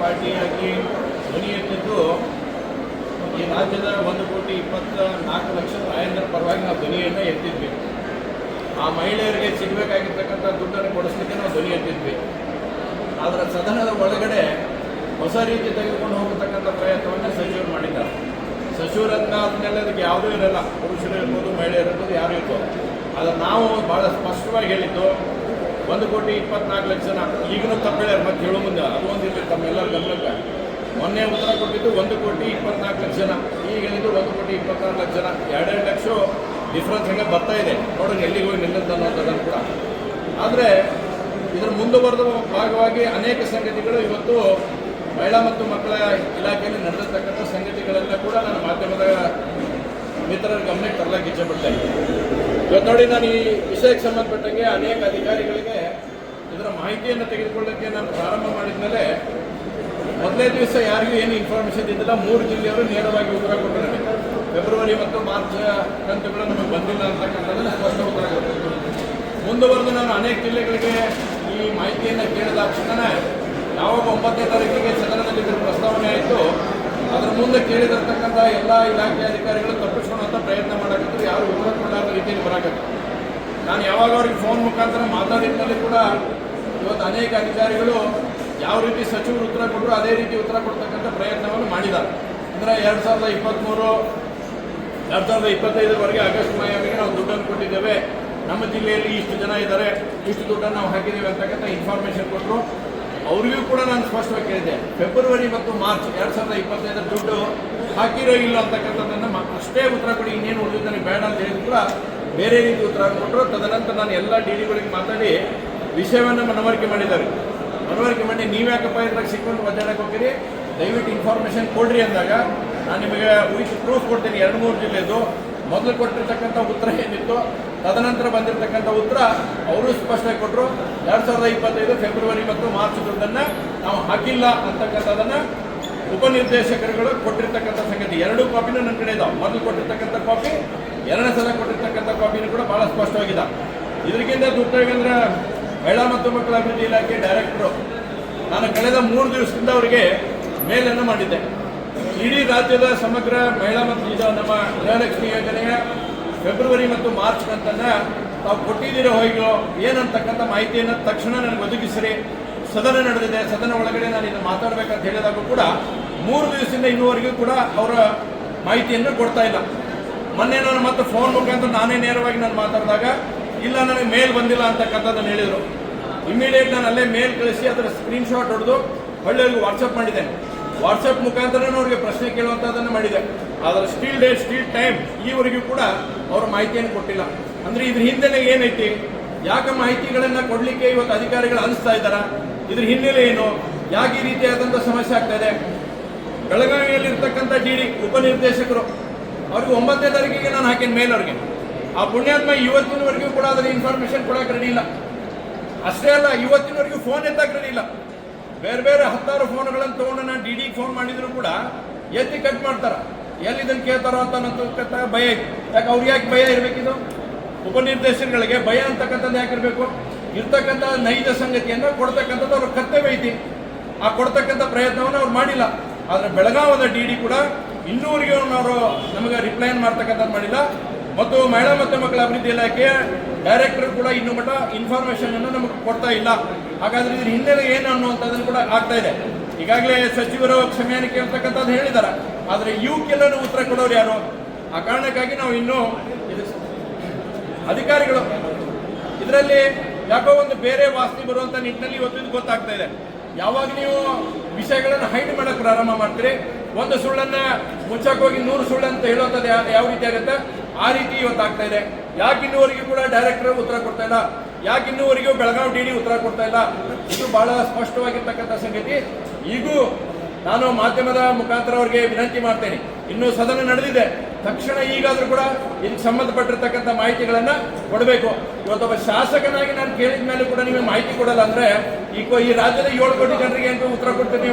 ಪಾರ್ಟಿಯಾಗಿ ಧ್ವನಿ ಎತ್ತಿದ್ದು ಈ ರಾಜ್ಯದ 1,24,00,000 ರಾಯಂದ್ರ ಪರವಾಗಿ ನಾವು ಧ್ವನಿಯನ್ನು ಎತ್ತಿದ್ವಿ. ಆ ಮಹಿಳೆಯರಿಗೆ ಸಿಗಬೇಕಾಗಿರ್ತಕ್ಕಂಥ ದುಡ್ಡನ್ನು ಕೊಡಿಸ್ಲಿಕ್ಕೆ ನಾವು ಧ್ವನಿ ಎತ್ತಿದ್ವಿ. ಆದರೆ ಸದನದ ಒಳಗಡೆ ಹೊಸ ರೀತಿ ತೆಗೆದುಕೊಂಡು ಹೋಗತಕ್ಕಂಥ ಪ್ರಯತ್ನವನ್ನು ಸಚಿವರು ಮಾಡಿದ್ದಾರೆ. ಸಚಿವರನ್ನ ಆದಮೇಲೆ ಅದಕ್ಕೆ ಯಾವುದೂ ಇರಲ್ಲ, ಪುರುಷರು ಇರ್ಬೋದು, ಮಹಿಳೆಯರು ಇರ್ಬೋದು, ಯಾರು ಇರ್ಬೋದು. ಆದರೆ ನಾವು ಭಾಳ ಸ್ಪಷ್ಟವಾಗಿ ಹೇಳಿದ್ದು 1,24,00,000 ಈಗಲೂ ತಪ್ಪೇಳ್ಯಾರ, ಮತ್ತೆ ಹೇಳೋ ಮುಂದೆ ಅದು ಒಂದಿರಲಿ ತಮ್ಮೆಲ್ಲರ ಗಮನಕ್ಕೆ. ಮೊನ್ನೆ ಉತ್ತರ ಕೊಟ್ಟಿದ್ದು 1,24,00,000, ಈಗ ಹೇಳಿದ್ದು 1,24,00,000. 2 ಲಕ್ಷ ಡಿಫ್ರೆನ್ಸ್ ಹಂಗೆ ಬರ್ತಾ ಇದೆ. ನೋಡೋಣ ಎಲ್ಲಿಗೆ ಹೋಗಿ ನಿಲ್ಲುತ್ತೆ ಅನ್ನೋದನ್ನು ಕೂಡ. ಆದರೆ ಇದರ ಮುಂದುವರೆದ ಭಾಗವಾಗಿ ಅನೇಕ ಸಂಗತಿಗಳು ಇವತ್ತು ಮಹಿಳಾ ಮತ್ತು ಮಕ್ಕಳ ಇಲಾಖೆಯಲ್ಲಿ ನಡೆದಿರ್ತಕ್ಕಂಥ ಸಂಗತಿಗಳೆಲ್ಲ ಕೂಡ ನಾನು ಮಾಧ್ಯಮದ ಮಿತ್ರರ ಗಮನಕ್ಕೆ ತರಲಿಕ್ಕೆ ಇಚ್ಛೆಪಡ್ತಾ ಇದ್ದೀನಿ. ಇವತ್ತು ನೋಡಿ, ನಾನು ಈ ವಿಷಯಕ್ಕೆ ಸಂಬಂಧಪಟ್ಟಂಗೆ ಅನೇಕ ಅಧಿಕಾರಿಗಳಿಗೆ ಇದರ ಮಾಹಿತಿಯನ್ನು ತೆಗೆದುಕೊಳ್ಳೋಕ್ಕೆ ನಾನು ಪ್ರಾರಂಭ ಮಾಡಿದ ಮೇಲೆ ಮೊದಲನೇ ದಿವಸ ಯಾರಿಗೂ ಏನು ಇನ್ಫಾರ್ಮೇಷನ್ ಇದ್ದಿಲ್ಲ. 3 ಜಿಲ್ಲೆಯವರು ನೇರವಾಗಿ ಉತ್ತರ ಕೊಟ್ಟರು. ನನಗೆ ಫೆಬ್ರವರಿ ಮತ್ತು ಮಾರ್ಚ್ ಕಂತುಗಳು ನಮಗೆ ಬಂದಿಲ್ಲ ಅಂತಕ್ಕಂಥದ್ದನ್ನು ಸ್ಪಷ್ಟ ಉತ್ತರ ಕೊಟ್ಟರು. ಮುಂದುವರೆದು ನಾನು ಅನೇಕ ಜಿಲ್ಲೆಗಳಿಗೆ ಈ ಮಾಹಿತಿಯನ್ನು ಕೇಳಿದ ತಕ್ಷಣ ಯಾವಾಗ 9ನೇ ತಾರೀಕಿಗೆ ಸದನದಲ್ಲಿ ಇದರ ಪ್ರಸ್ತಾವನೆ ಆಯಿತು, ಅದರ ಮುಂದೆ ಕೇಳಿದಿರ್ತಕ್ಕಂಥ ಎಲ್ಲ ಇಲಾಖೆ ಅಧಿಕಾರಿಗಳು ತಪ್ಪಿಸ್ಕೊಳ್ಳುವಂಥ ಪ್ರಯತ್ನ ಮಾಡಕತ್ತರು. ಯಾರು ಉತ್ತರ ಕೊಡಲಾದ ರೀತಿಯಲ್ಲಿ ಬರಾಕತ್ತು. ನಾನು ಯಾವಾಗ ಅವ್ರಿಗೆ ಫೋನ್ ಮುಖಾಂತರ ಮಾತಾಡಿದ ಮೇಲೆ ಕೂಡ ಇವತ್ತು ಅನೇಕ ಅಧಿಕಾರಿಗಳು ಯಾವ ರೀತಿ ಸಚಿವರು ಉತ್ತರ ಕೊಟ್ಟರು ಅದೇ ರೀತಿ ಉತ್ತರ ಕೊಡ್ತಕ್ಕಂಥ ಪ್ರಯತ್ನವನ್ನು ಮಾಡಿದ್ದಾರೆ. ಅಂದರೆ 2023, 2025ವರೆಗೆ ಆಗಸ್ಟ್ ಮಾಯಾವಿಗೆ ನಾವು ದುಡ್ಡನ್ನು ಕೊಟ್ಟಿದ್ದೇವೆ, ನಮ್ಮ ಜಿಲ್ಲೆಯಲ್ಲಿ ಇಷ್ಟು ಜನ ಇದ್ದಾರೆ, ಇಷ್ಟು ದುಡ್ಡನ್ನು ನಾವು ಹಾಕಿದ್ದೇವೆ ಅಂತಕ್ಕಂಥ ಇನ್ಫಾರ್ಮೇಷನ್ ಕೊಟ್ಟರು. ಅವರಿಗೂ ಕೂಡ ನಾನು ಸ್ಪಷ್ಟವಾಗಿ ಕೇಳಿದೆ, ಫೆಬ್ರವರಿ ಮತ್ತು ಮಾರ್ಚ್ 2025 ದುಡ್ಡು ಹಾಕಿರೋ ಇಲ್ಲ ಅಂತಕ್ಕಂಥದ್ದನ್ನು ಅಷ್ಟೇ ಉತ್ತರ ಕೊಡಿ, ಇನ್ನೇನು ಉಳಿದು ನನಗೆ ಬೇಡ ಅಂತ ಹೇಳಿದ್ರು ಕೂಡ ಬೇರೆ ರೀತಿ ಉತ್ತರ ಕೊಟ್ಟರು. ತದನಂತರ ನಾನು ಎಲ್ಲ ಡಿಗಳಿಗೆ ಮಾತಾಡಿ ವಿಷಯವನ್ನು ಮನವರಿಕೆ ಮಾಡಿದ್ದಾರೆ. ಮನವರಿಕೆ ಮಾಡಿ ನೀವ್ಯಾಕಪ್ಪ ಇದ್ರಾಗ ಸಿಕ್ಕೊಂಡು ಒದ್ದಾಡಕ್ಕೆ ಹೋಗಿರಿ, ದಯವಿಟ್ಟು ಇನ್ಫಾರ್ಮೇಷನ್ ಕೊಡ್ರಿ ಅಂದಾಗ ನಾನು ನಿಮಗೆ ವಿತ್ ಪ್ರೂಫ್ ಕೊಡ್ತೀನಿ. 2-3 ಜಿಲ್ಲೆದು ಮೊದಲು ಕೊಟ್ಟಿರ್ತಕ್ಕಂಥ ಉತ್ತರ ಏನಿತ್ತು, ತದನಂತರ ಬಂದಿರತಕ್ಕಂಥ ಉತ್ತರ ಅವರು ಸ್ಪಷ್ಟವಾಗಿ ಕೊಟ್ಟರು. 2025 ಫೆಬ್ರವರಿ ಮತ್ತು ಮಾರ್ಚ್ ದುಡ್ಡನ್ನು ನಾವು ಹಾಕಿಲ್ಲ ಅಂತಕ್ಕಂಥದ್ದನ್ನು ಉಪನಿರ್ದೇಶಕರುಗಳು ಕೊಟ್ಟಿರ್ತಕ್ಕಂಥ ಸಂಗತಿ 2 ಕಾಪಿನೂ ನನ್ನ ಕಡೆ ಇದಾವೆ. ಮೊದಲು ಕೊಟ್ಟಿರ್ತಕ್ಕಂಥ ಕಾಪಿ, 2ನೇ ಸಲ ಕೊಟ್ಟಿರ್ತಕ್ಕಂಥ ಕಾಪಿನೂ ಕೂಡ ಭಾಳ ಸ್ಪಷ್ಟವಾಗಿದೆ. ಇದಕ್ಕಿಂತ ದುಡ್ಡಾಗಂದ್ರೆ ಮಹಿಳಾ ಮತ್ತು ಮಕ್ಕಳ ಅಭಿವೃದ್ಧಿ ಇಲಾಖೆ ಡೈರೆಕ್ಟರು ನಾನು ಕಳೆದ 3 ದಿವಸದಿಂದ ಅವರಿಗೆ ಮೇಲನ್ನು ಮಾಡಿದ್ದೆ. ಇಡೀ ರಾಜ್ಯದ ಸಮಗ್ರ ಮಹಿಳಾ ಮತ್ತು ಈಗ ನಮ್ಮ ಗೃಹಲಕ್ಷ್ಮಿ ಯೋಜನೆಯ ಫೆಬ್ರವರಿ ಮತ್ತು ಮಾರ್ಚ್ ಕಂತನ್ನು ತಾವು ಕೊಟ್ಟಿದ್ದೀರೋ ಹೋಗಿರೋ ಏನಂತಕ್ಕಂಥ ಮಾಹಿತಿಯನ್ನು ತಕ್ಷಣ ನನಗೆ ಒದಗಿಸಿರಿ. ಸದನ ನಡೆದಿದೆ, ಸದನ ಒಳಗಡೆ ನಾನು ಇದನ್ನು ಮಾತಾಡಬೇಕಂತ ಹೇಳಿದಾಗ ಕೂಡ 3 ದಿವಸದಿಂದ ಇನ್ನೂವರೆಗೂ ಕೂಡ ಅವರ ಮಾಹಿತಿಯನ್ನು ಕೊಡ್ತಾ ಇಲ್ಲ. ಮೊನ್ನೆ ನಾನು ಮತ್ತೆ ಫೋನ್ ಮುಖಾಂತರ ನಾನೇ ನೇರವಾಗಿ ನಾನು ಮಾತಾಡಿದಾಗ ಇಲ್ಲ ನನಗೆ ಮೇಲ್ ಬಂದಿಲ್ಲ ಅಂತಕ್ಕಂಥದ್ದನ್ನು ಹೇಳಿದರು. ಇಮಿಡಿಯೇಟ್ ನಾನು ಅಲ್ಲೇ ಮೇಲ್ ಕಳಿಸಿ ಅದರ ಸ್ಕ್ರೀನ್ಶಾಟ್ ಹೊಡೆದು ಒಳ್ಳೆಯವ್ರಿಗೆ ವಾಟ್ಸಪ್ ಮಾಡಿದ್ದೇನೆ. ವಾಟ್ಸಪ್ ಮುಖಾಂತರ ಅವರಿಗೆ ಪ್ರಶ್ನೆ ಕೇಳುವಂಥದ್ದನ್ನು ಮಾಡಿದೆ. ಆದರೆ ಸ್ಟಿಲ್ ಡೇಟ್ ಸ್ಟಿಲ್ ಟೈಮ್ ಈವರೆಗೂ ಕೂಡ ಅವರು ಮಾಹಿತಿಯನ್ನು ಕೊಟ್ಟಿಲ್ಲ. ಅಂದರೆ ಇದ್ರ ಹಿಂದೆನೇ ಏನೈತಿ, ಯಾಕೆ ಮಾಹಿತಿಗಳನ್ನು ಕೊಡಲಿಕ್ಕೆ ಇವತ್ತು ಅಧಿಕಾರಿಗಳು ಅನಿಸ್ತಾ ಇದ್ದಾರಾ, ಇದ್ರ ಹಿನ್ನೆಲೆ ಏನು, ಯಾಕೆ ಈ ರೀತಿಯಾದಂಥ ಸಮಸ್ಯೆ ಆಗ್ತಾ ಇದೆ. ಬೆಳಗಾವಿಯಲ್ಲಿರ್ತಕ್ಕಂಥ ಡಿ ಉಪನಿರ್ದೇಶಕರು ಅವ್ರಿಗೆ 9ನೇ ತಾರೀಕಿಗೆ ನಾನು ಹಾಕೇನೆ ಮೇಲ್ ಅವ್ರಿಗೆ. ಆ ಪುಣ್ಯಾತ್ಮ ಇವತ್ತಿನವರೆಗೂ ಕೂಡ ಅದರ ಇನ್ಫಾರ್ಮೇಷನ್ ಕೊಡಕ್ಕೆ ರೆಡಿ ಇಲ್ಲ. ಅಷ್ಟೇ ಅಲ್ಲ, ಇವತ್ತಿನವರೆಗೂ ಫೋನ್ ಎತ್ತಕ್ಕೆ ರೆಡಿ ಇಲ್ಲ. ಬೇರೆ ಬೇರೆ 10 ಫೋನ್ಗಳನ್ನು ತೊಗೊಂಡು ನಾನು ಡಿಗೆ ಫೋನ್ ಮಾಡಿದ್ರು ಕೂಡ ಎತ್ತಿ ಕಟ್ ಮಾಡ್ತಾರೆ. ಎಲ್ಲಿ ಇದನ್ನು ಕೇಳ್ತಾರೋ ಅಂತ ಭಯ ಐತಿ. ಯಾಕೆ ಅವ್ರಿಗೆ ಯಾಕೆ ಭಯ ಇರಬೇಕಿದು? ಉಪನಿರ್ದೇಶಕಗಳಿಗೆ ಭಯ ಅಂತಕ್ಕಂಥದ್ದು ಯಾಕಿರಬೇಕು? ಇರ್ತಕ್ಕಂಥ ನೈಜ ಸಂಗತಿಯನ್ನು ಕೊಡ್ತಕ್ಕಂಥದ್ದು ಅವ್ರ ಕರ್ತವ್ಯ ಐತಿ. ಆ ಕೊಡ್ತಕ್ಕಂಥ ಪ್ರಯತ್ನವನ್ನು ಅವ್ರು ಮಾಡಿಲ್ಲ. ಆದರೆ ಬೆಳಗಾವದ ಡಿ ಕೂಡ ಇನ್ನೂವರೆಗೂ ಅವರು ನಮಗೆ ರಿಪ್ಲೈನ್ ಮಾಡ್ತಕ್ಕಂಥದ್ದು ಮಾಡಿಲ್ಲ. ಮತ್ತು ಮಹಿಳಾ ಮತ್ತು ಮಕ್ಕಳ ಅಭಿವೃದ್ಧಿ ಇಲಾಖೆಯ ಡೈರೆಕ್ಟರ್ ಕೂಡ ಇನ್ನೂ ಮಟ್ಟ ಇನ್ಫಾರ್ಮೇಷನ್ ಅನ್ನು ನಮಗೆ ಕೊಡ್ತಾ ಇಲ್ಲ. ಹಾಗಾದ್ರೆ ಇದ್ರ ಹಿನ್ನೆಲೆ ಏನು ಅನ್ನುವಂಥದ್ದನ್ನು ಕೂಡ ಆಗ್ತಾ ಇದೆ. ಈಗಾಗಲೇ ಸಚಿವರು ಕ್ಷಮೆಯನ್ನು ಕೇಳ್ತಕ್ಕಂಥದ್ದು ಹೇಳಿದ್ದಾರೆ. ಆದರೆ ಇವಕ್ಕೆಲ್ಲರೂ ಉತ್ತರ ಕೊಡೋರು ಯಾರು? ಆ ಕಾರಣಕ್ಕಾಗಿ ನಾವು ಇನ್ನೂ ಅಧಿಕಾರಿಗಳು ಇದರಲ್ಲಿ ಯಾಕೋ ಒಂದು ಬೇರೆ ವಾಸನೆ ಬರುವಂಥ ನಿಟ್ಟಿನಲ್ಲಿ ಇವತ್ತು ಗೊತ್ತಾಗ್ತಾ ಇದೆ. ಯಾವಾಗ ನೀವು ವಿಷಯಗಳನ್ನು ಹೈಡ್ ಮಾಡಕ್ಕೆ ಪ್ರಾರಂಭ ಮಾಡ್ತೀರಿ, ಒಂದು ಸುಳ್ಳನ್ನು ಮುಚ್ಚಕ್ಕೆ ಹೋಗಿ 100 ಸುಳ್ಳು ಅಂತ ಹೇಳುವಂಥದ್ದು ಯಾವ ರೀತಿ ಆಗುತ್ತೆ, ಆ ರೀತಿ ಇವತ್ತಾಗ್ತಾ ಇದೆ. ಯಾಕೆ ಇನ್ನೂವರೆಗೂ ಕೂಡ ಡೈರೆಕ್ಟರ್ ಉತ್ತರ ಕೊಡ್ತಾ ಇಲ್ಲ, ಯಾಕೆ ಇನ್ನೂವರೆಗೂ ಬೆಳಗಾವಿ ಡಿ ಉತ್ತರ ಕೊಡ್ತಾ ಇಲ್ಲ, ಇದು ಬಹಳ ಸ್ಪಷ್ಟವಾಗಿರ್ತಕ್ಕಂಥ ಸಂಗತಿ. ಈಗೂ ನಾನು ಮಾಧ್ಯಮದ ಮುಖಾಂತರ ಅವರಿಗೆ ವಿನಂತಿ ಮಾಡ್ತೇನೆ, ಇನ್ನೂ ಸದನ ನಡೆದಿದೆ, ತಕ್ಷಣ ಈಗಾದರೂ ಕೂಡ ಇದಕ್ಕೆ ಸಂಬಂಧಪಟ್ಟಿರ್ತಕ್ಕಂಥ ಮಾಹಿತಿಗಳನ್ನು ಕೊಡಬೇಕು. ಇವತ್ತೊಬ್ಬ ಶಾಸಕನಾಗಿ ನಾನು ಕೇಳಿದ ಮೇಲೆ ಕೂಡ ನಿಮಗೆ ಮಾಹಿತಿ ಕೊಡಲ್ಲ ಅಂದರೆ ಈ ರಾಜ್ಯದ 7 ಕೋಟಿ ಜನರಿಗೆ ಅಂತ ಉತ್ತರ ಕೊಡ್ತೀನಿ.